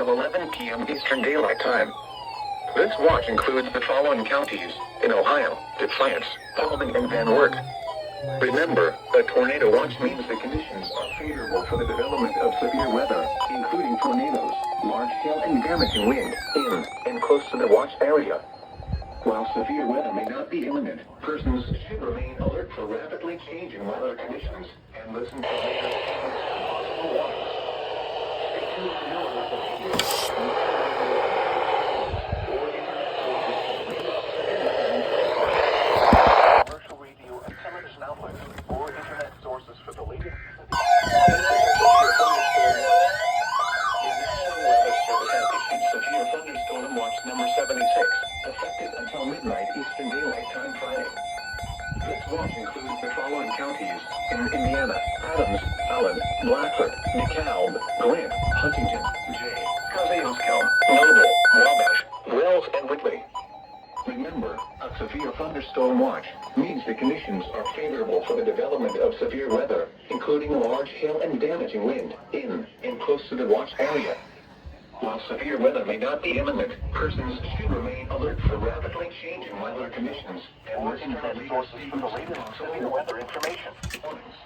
until 11 p.m. Eastern Daylight Time. This watch includes the following counties in Ohio: Defiance, Albany, and Van Wert. Remember, a tornado watch means the conditions are favorable for the development of severe weather, including tornadoes, large hail, and damaging wind in and close to the watch area. While severe weather may not be imminent, persons should remain alert for rapidly changing weather conditions and listen to latest possible warnings. Stay tuned to know what the radio commercial radio and television outlets or internet sources for the latest. The National Weather Service has issued severe thunderstorm watch number 76, effective until midnight Eastern Daylight Time Friday. This watch includes the following counties in Indiana: Adams, Allen, Blackford, DeKalb, Grant, Huntington, Jay, Kosciuszko, Noble, Wabash, Wells, and Whitley. Remember, a severe thunderstorm watch means the conditions are favorable for the development of severe weather, including large hail and damaging wind in and close to the watch area. While severe weather may not be imminent, persons should remain alert for rapidly changing weather conditions and listen to the sources for the latest severe weather information. Warnings.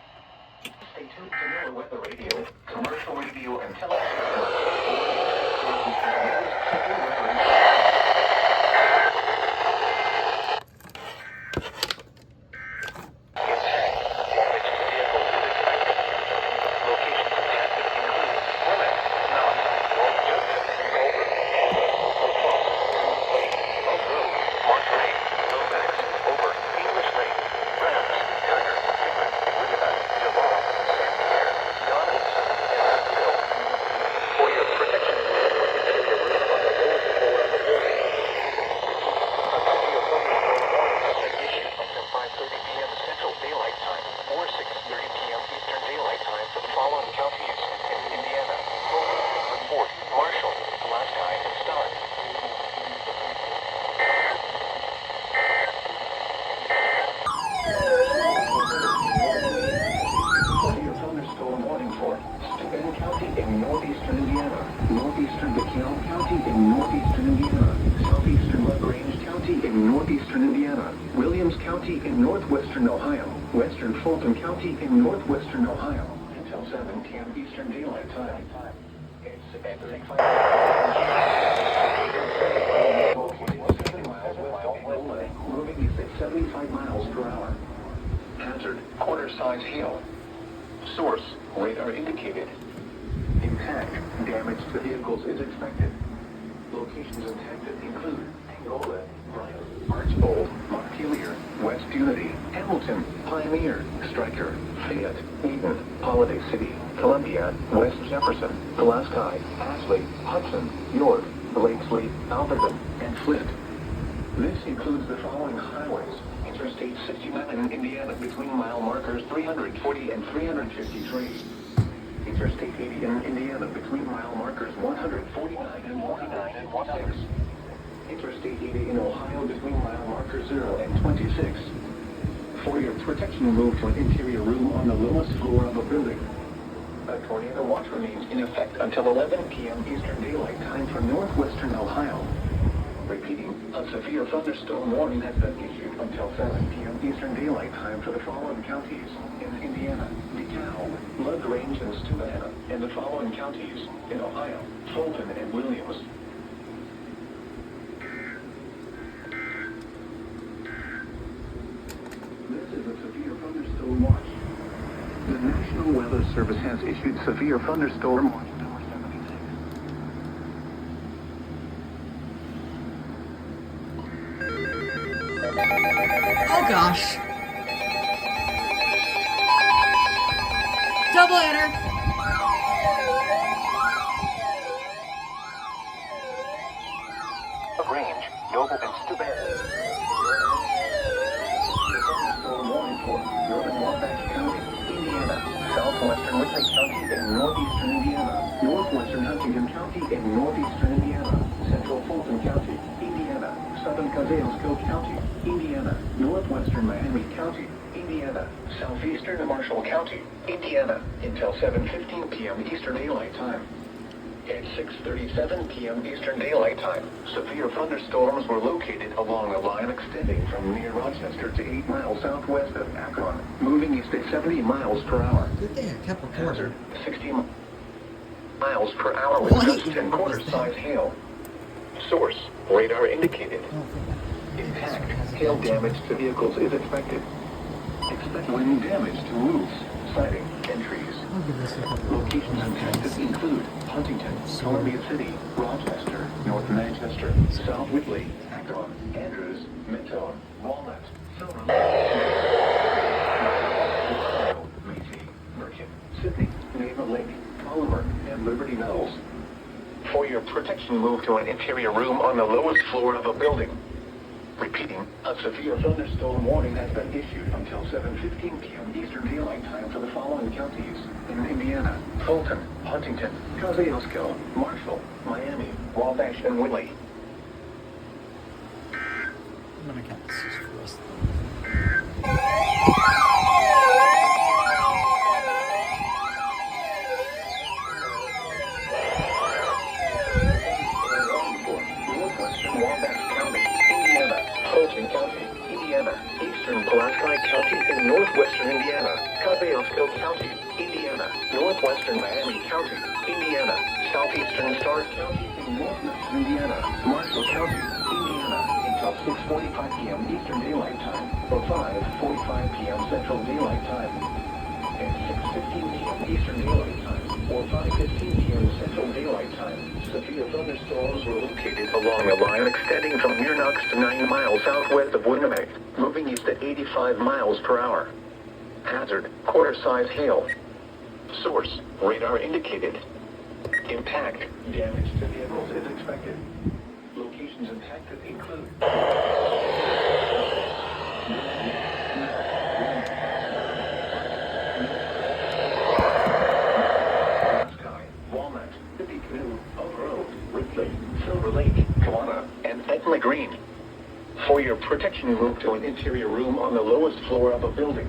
Stay tuned to Miller Weather Radio, commercial radio, and television sources for the latest severe weather information. In northwestern Ohio, western Fulton County in northwestern Ohio, until 7 p.m. Eastern Daylight Time. It's 7 miles west of Angola, moving at 75 miles per hour. Hazard: quarter-size hail. Source: radar indicated. Impact: damage to vehicles is expected. Locations impacted include Angola, Bryan, Archbold, Montpelier, West Unity, Hamilton, Pioneer, Stryker, Fayette, Eden, Holiday City, Columbia, West Jefferson, Pulaski, Ashley, Hudson, York, Blakesley, Alberton, and Flint. This includes the following highways: Interstate 69 in Indiana between mile markers 340 and 353. Interstate 80 in Indiana between mile markers 149 and 196. Interstate 80 in Ohio between mile markers 0 and 26. For your protection, move to an interior room on the lowest floor of a building. A tornado watch remains in effect until 11 p.m. Eastern Daylight Time for northwestern Ohio. Repeating, a severe thunderstorm warning has been issued until 7 p.m. Eastern Daylight Time for the following counties in Indiana: DeKalb, LaGrange, and Steubenville, and the following counties in Ohio: Fulton and Williams. This is a severe thunderstorm watch. The National Weather Service has issued severe thunderstorm watch number 76. Oh gosh. Double enter. LaGrange, Noble, and Steubenville. Storm warning for northern Wabash County, Indiana, southwestern Whitley County and northeastern Indiana, northwestern Huntington County and northeastern Indiana, central Fulton County, Indiana, southern Kosciuszko County, Indiana, northwestern Miami County, Indiana, southeastern Marshall County, Indiana, until 7:15 p.m. Eastern Daylight Time. At 6:37 p.m. Eastern Daylight Time, severe thunderstorms were located along a line extending from near Rochester to 8 miles southwest of Akron, moving east at 70 miles per hour. Good thing I kept recording. Hazard 60 miles per hour with gusts and quarter-size hail. Source, radar indicated. Impact, hail damage to vehicles is expected. Expect wind damage to roofs, siding, and trees. I'll give this a couple of Locations impacted include Huntington, Columbia City, Rochester, North Manchester, South Whitley, Akron, Andrews, Mentone, Walnut, Silver, Macy, Merchant, Sydney, Naval Lake, Oliver, and Liberty Knolls. For your protection, move to an interior room on the lowest floor of a building. Repeating, a severe thunderstorm warning has been issued until 7:15 p.m. Eastern Daylight Time for the following counties in Indiana: Fulton, Huntington, Kosciuszko, Marshall, Miami, Wabash, and Whitley. I'm gonna count this as for us. Fulton County, Indiana, Eastern Pulaski County in northwestern Indiana, Kosciuszko County, Indiana, northwestern Miami County, Indiana, southeastern Stark County in northwestern Indiana, Marshall County, Indiana, until 6:45 p.m. Eastern Daylight Time, or 5:45 p.m. Central Daylight Time, and 6:15 p.m. Eastern Daylight Time, or 5:15 p.m. Central Daylight Time. Severe thunderstorms were located along a line extending from near Knox to 9 miles southwest of Winnipeg, moving east at 85 miles per hour. Hazard, quarter-size hail. Source, radar indicated. Impact, damage to vehicles is expected. Locations impacted include Walnut, City Canoe, Oak Road, Ripley, Silver Lake, Kawana, and Etna Green. For your protection, move to an interior room on the lowest floor of a building.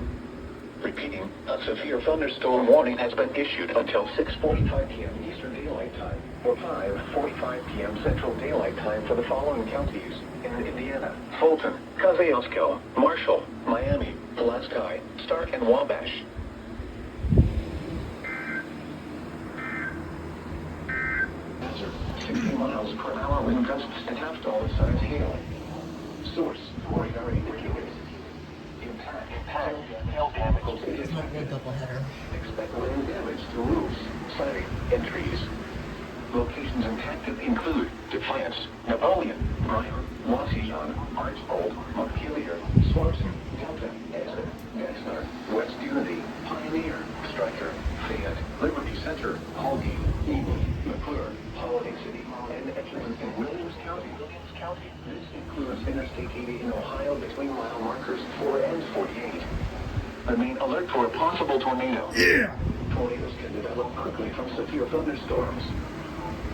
Repeating, a severe thunderstorm warning has been issued until 6:45 p.m. Eastern Daylight Time, or 5:45 p.m. Central Daylight Time for the following counties in Indiana: Fulton, Kosciuszko, Marshall, Miami, Pulaski, Stark, and Wabash. Hazard, 60 miles per hour wind gusts and half-dollar size hail. Source, radar indicated. Impact, hail damage. It's not a double header. Expect wind damage to roofs, siding, and trees. Locations impacted include Defiance, Napoleon, Bryan, Waukesha, Archbold, Montpelier, Swanson, Delta, Edison, Dexter, West Unity, Pioneer, Stryker, Fayette, Liberty Center, Holgate, Ely, McClure, Holiday City, and Edgeland in Williams County. This includes Interstate 80 in Ohio between mile markers 4 and 48. Remain alert for a possible tornado. Tornadoes can develop quickly from severe thunderstorms.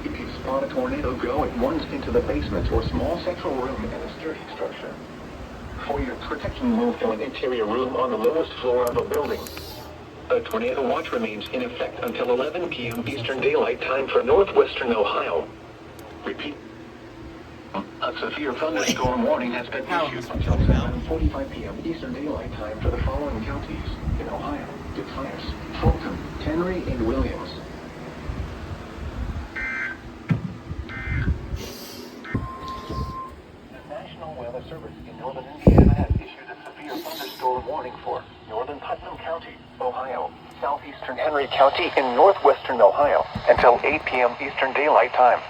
If you spot a tornado, go at once into the basement or small central room in a sturdy structure. For your protection, move to an interior room on the lowest floor of a building. A tornado watch remains in effect until 11 p.m. Eastern Daylight Time for northwestern Ohio. Repeat. A severe thunderstorm warning has been issued until 7:45 p.m. Eastern Daylight Time for the following counties in Ohio: Defiance, Fulton, Henry, and Williams. The National Weather Service in northern Indiana has issued a severe thunderstorm warning for northern Putnam County, Ohio, southeastern Henry County in northwestern Ohio until 8 p.m. Eastern Daylight Time.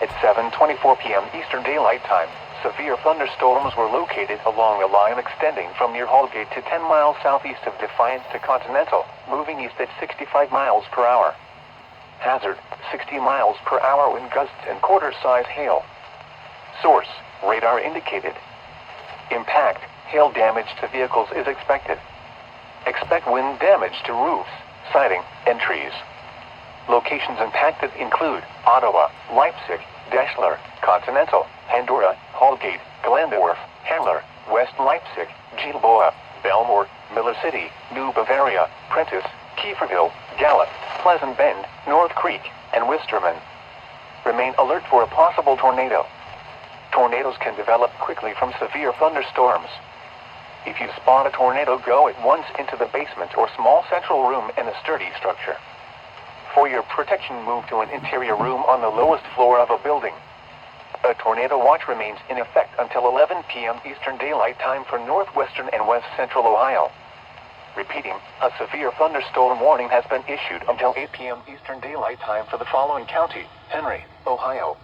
At 7:24 p.m. Eastern Daylight Time, severe thunderstorms were located along a line extending from near Holgate to 10 miles southeast of Defiance to Continental, moving east at 65 miles per hour. Hazard, 60 miles per hour wind gusts and quarter-size hail. Source, radar indicated. Impact, hail damage to vehicles is expected. Expect wind damage to roofs, siding, and trees. Locations impacted include Ottawa, Leipzig, Deschler, Continental, Andorra, Holgate, Glendorf, Handler, West Leipzig, Gilboa, Belmore, Miller City, New Bavaria, Prentice, Kieferville, Gallup, Pleasant Bend, North Creek, and Wisterman. Remain alert for a possible tornado. Tornadoes can develop quickly from severe thunderstorms. If you spot a tornado, go at once into the basement or small central room in a sturdy structure. For your protection, move to an interior room on the lowest floor of a building. A tornado watch remains in effect until 11 p.m. Eastern Daylight Time for northwestern and west central Ohio. Repeating, a severe thunderstorm warning has been issued until 8 p.m. Eastern Daylight Time for the following county: Henry, Ohio.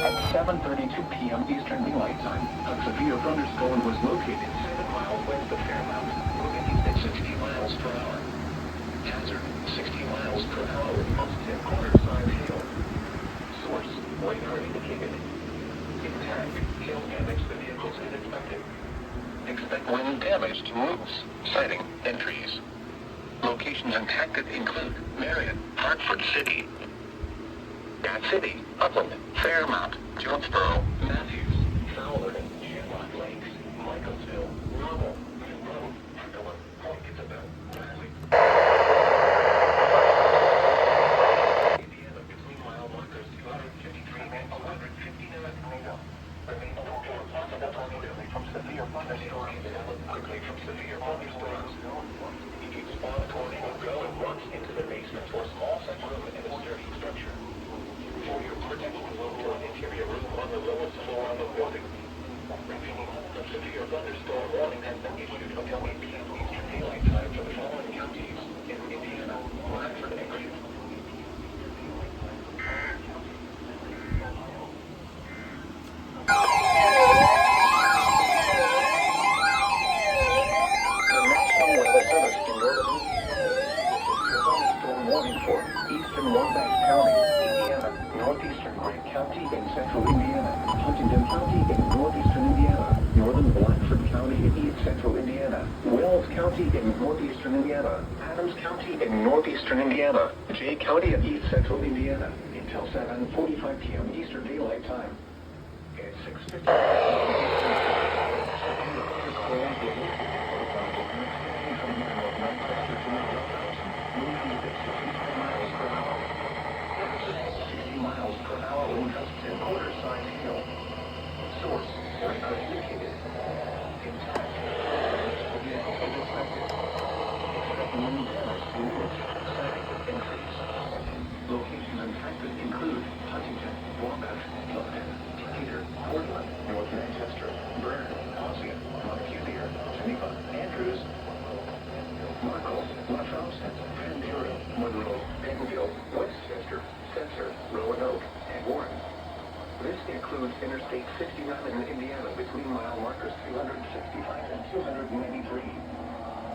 At 7:32 p.m. Eastern Daylight Time, a severe thunderstorm was located 7 miles west of Fairmount, moving east at 60 miles per hour. Hazard, 60 miles per hour with most and quarter-size hail. Source, radar indicated. Impact, hail damage the vehicles as expected. Expect wind damage to roofs, siding, and trees. Locations impacted include Marion, Hartford City, Dad City, Upland, Fairmount, Jonesboro, Matthews, Fowler, Shamrock Lakes, Michaelsville, Normal, Monroe, Hector, Point Isabel, Bradley. Indiana between mile markers 253 and 159 tornado. Remain alert for possible tornado from severe thunderstorms develop quickly from severe thunderstorms. If you spot a tornado, go at once into the basement or small central room in a sturdy structure. For your protection, move to an interior room on the lowest floor of the building. Repeating, a severe thunderstorm warning has been issued until 8 p.m. Eastern Daylight Time for the following counties in Indiana, Bradford, and Green. The National Weather Service in northern Indiana thunderstorm warning for eastern Wabash County, Indiana, northeastern Grant County in central Indiana, Huntington County in northeastern Indiana, northern Blackford County in east central Indiana, Wells County in northeastern Indiana, Adams County in northeastern Indiana, Jay County in east central Indiana, until 7:45 p.m. Eastern Daylight Time. At 6:50. Miles per hour wind gusts and quarter-size hail. Source, radar indicated. Impact, the vehicle is expected. Expect wind damage to roofs, siding, and trees. Locations impacted include Huntington, Wabash, Lupton, Decatur, Portland, North Manchester, Bern, Ossian, Montpelier, Geneva, Andrews, Markle, La Charleston, Ventura, Monroe, Bentonville, Westchester, Spencer, Roanoke, and Warren. This includes Interstate 69 in Indiana between mile markers 365 and 293.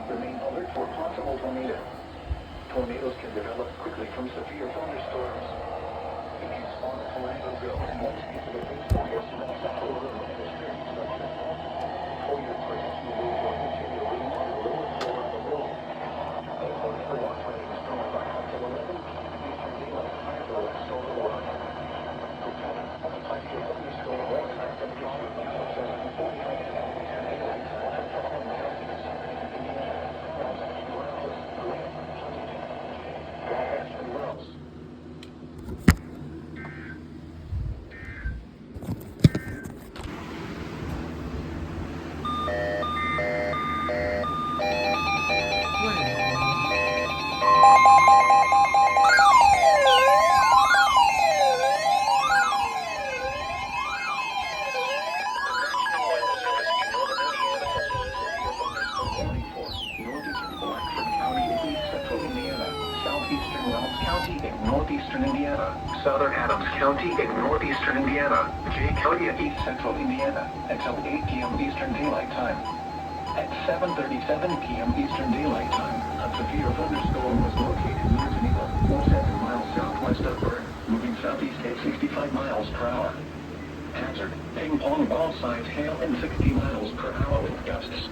Remain alert for possible tornado. Tornadoes can develop quickly from severe thunderstorms. If you spot a tornado, go once into the basement or small central room in a sturdy structure. For your protection, move to an interior room on the lower floor of the building. The watch remains from about until 11 p.m. Eastern Daylight Time for west over Ohio. Repeating, a five-year thunderstorm warning has been issued until 7:45 p.m. Eastern Daylight Time for the following counties: Indiana, Wells, Grant, Huntington, Wabash, and Wells. Southern Adams County in northeastern Indiana, Jay County in east central Indiana, until 8 p.m. Eastern Daylight Time. At 7:37 p.m. Eastern Daylight Time, a severe thunderstorm was located near Geneva, 7 miles southwest of Bern, moving southeast at 65 miles per hour. Hazard, ping-pong ball-sized hail and 60 miles per hour with gusts.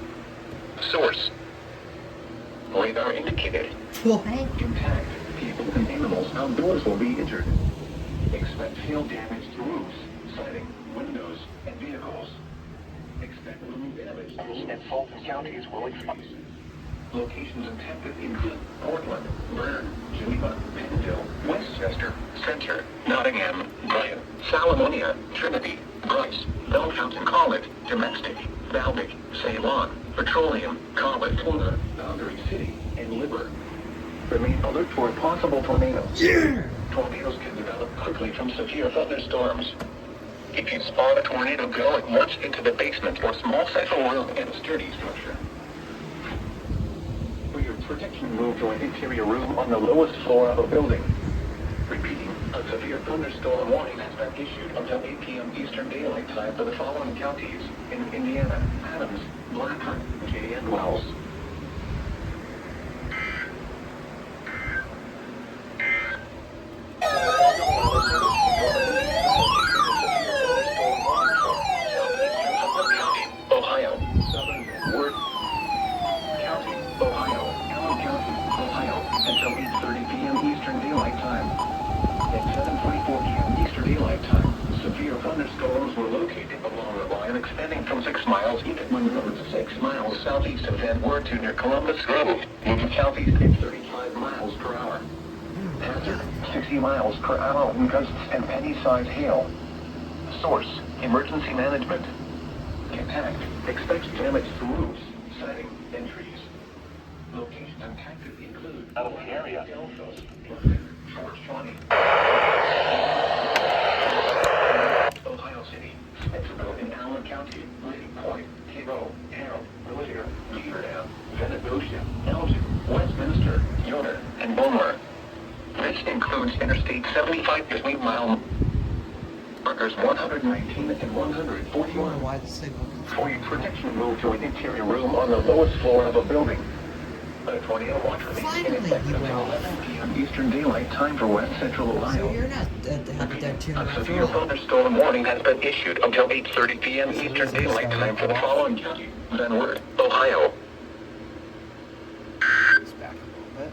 Source, radar indicated. What? Impact, people and animals outdoors will be injured. Expect hail damage to roofs, siding, windows, and vehicles. Expect wind damage and Fulton counties will experience. Locations intended include Portland, Bern, Geneva, Pennville, Westchester, Center, Nottingham, Bryan, Salomonia, Trinity, Bryce, Belfountain College, Domestic, Baltic, Ceylon, Petroleum, College, Luna, Boundary City, and Liver. Remain alert for possible tornadoes. Yeah. Tornadoes can develop quickly from severe thunderstorms. If you spot a tornado, go at once into the basement or small central room in a sturdy structure. For your protection, move to an interior room on the lowest floor of a building. Repeating, a severe thunderstorm warning has been issued until 8 p.m. Eastern Daylight Time for the following counties in Indiana: Adams, Blackford, Jay, and Wells. Ohio, Southern Ward County, Ohio, Allen County, Ohio, until 8:30 p.m. Eastern Daylight Time. At 7:44 p.m. Eastern Daylight Time, severe thunderstorms were located along the line extending from 6 miles east of Monroe to 6 miles southeast of Van Wert to near Columbus Road, moving southeast at 35 miles per hour. Hazard, 60 miles per hour in gusts and penny-sized hail. Source, emergency management. Impact, expects damage to roofs, siding, and trees. Locations impacted include out of the area, Delphos, London, Fort Shawnee, Ohio City, Spencerville in Allen County, Lady Point, Cairo, Harold, Whittier, Beaverdam, Venedocia, Elgin, Westminster, Yoder, and Beaumont. This includes Interstate 75 between mile markers 119 and 141. Wide signal. For your protection, move to an interior room on the lowest floor of a building. A tornado watch remains in effect until 11 p.m. Eastern Daylight Time for West Central Ohio. So you're not dead too A much severe thunderstorm warning has been issued until 8:30 p.m. Eastern Daylight Time for the following county: Van Wert, Ohio. It's back a little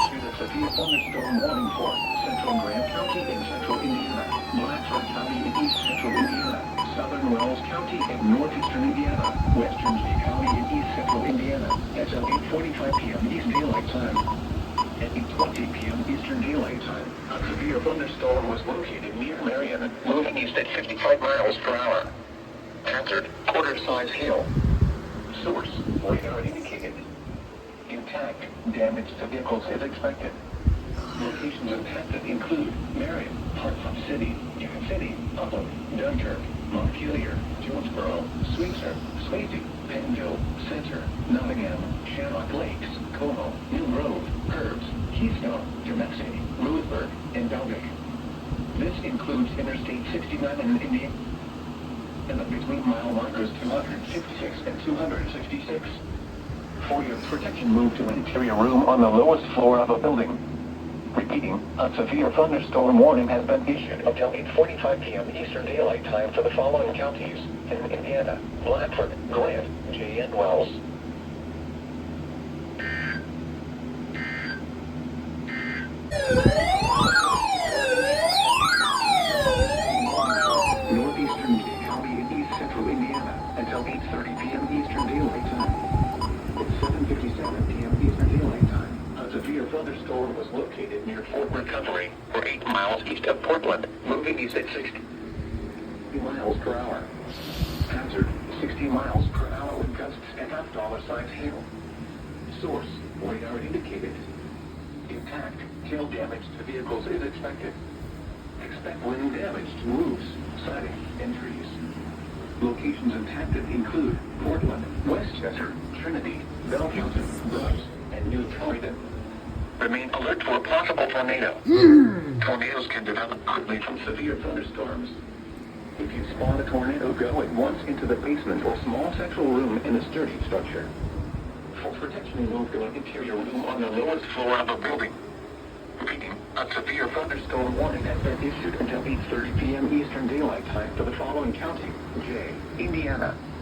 Issued a severe thunderstorm warning for Central Grant County in Central Indiana, Blackford County in East Central Indiana, Southern Wells County in Northeastern Indiana, Western Jay County in East Central Indiana, as of 8:45 p.m. East Daylight Time. At 8:20 p.m. Eastern Daylight Time, a severe thunderstorm was located near Marion, moving east at 55 miles per hour. Hazard, quarter-size hail. Source, radar indicated. Impact, damage to vehicles is expected. Locations impacted include Marion, Hartford City, Union City, Upland, Dunkirk, Montpelier, Jonesboro, Sweetser, Swayze, Pennville, Center, Nottingham, Shamrock Lakes, Como, New Grove, Herbs, Keystone, Domestic, Lewisburg, and Belgic. This includes Interstate 69 in Indiana, and the between mile markers 266 and 266. For your protection, move to an interior room on the lowest floor of a building. Repeating, a severe thunderstorm warning has been issued until 8:45 p.m. Eastern Daylight Time for the following counties in Indiana: Blackford, Grant, Jay, and Wells. Northeastern Jay County in East Central Indiana until 8:30 p.m. Eastern Daylight Time. At 7:57 p.m. Eastern Daylight Time, a severe thunderstorm was located near Fort Recovery, or 8 miles east of Portland, moving east at 60 miles per hour. Hazard, 60 miles per hour with gusts and $5 hail. Source, radar indicated. Impact, hail damage to vehicles is expected. Expect wind damage to roofs, siding, and trees. Locations impacted include Portland, Westchester, Trinity, Belfountain, Bryce, and New Corridon. Remain alert for a possible tornado. Tornadoes can develop quickly from severe thunderstorms. If you spot a tornado, go at once into the basement or small central room in a sturdy structure. For protection, move to an interior room on the lowest floor of a building. Repeating, a severe thunderstorm warning has been issued until 8:30 5:30 p.m. Eastern Daylight Time for the following county. J. Indiana.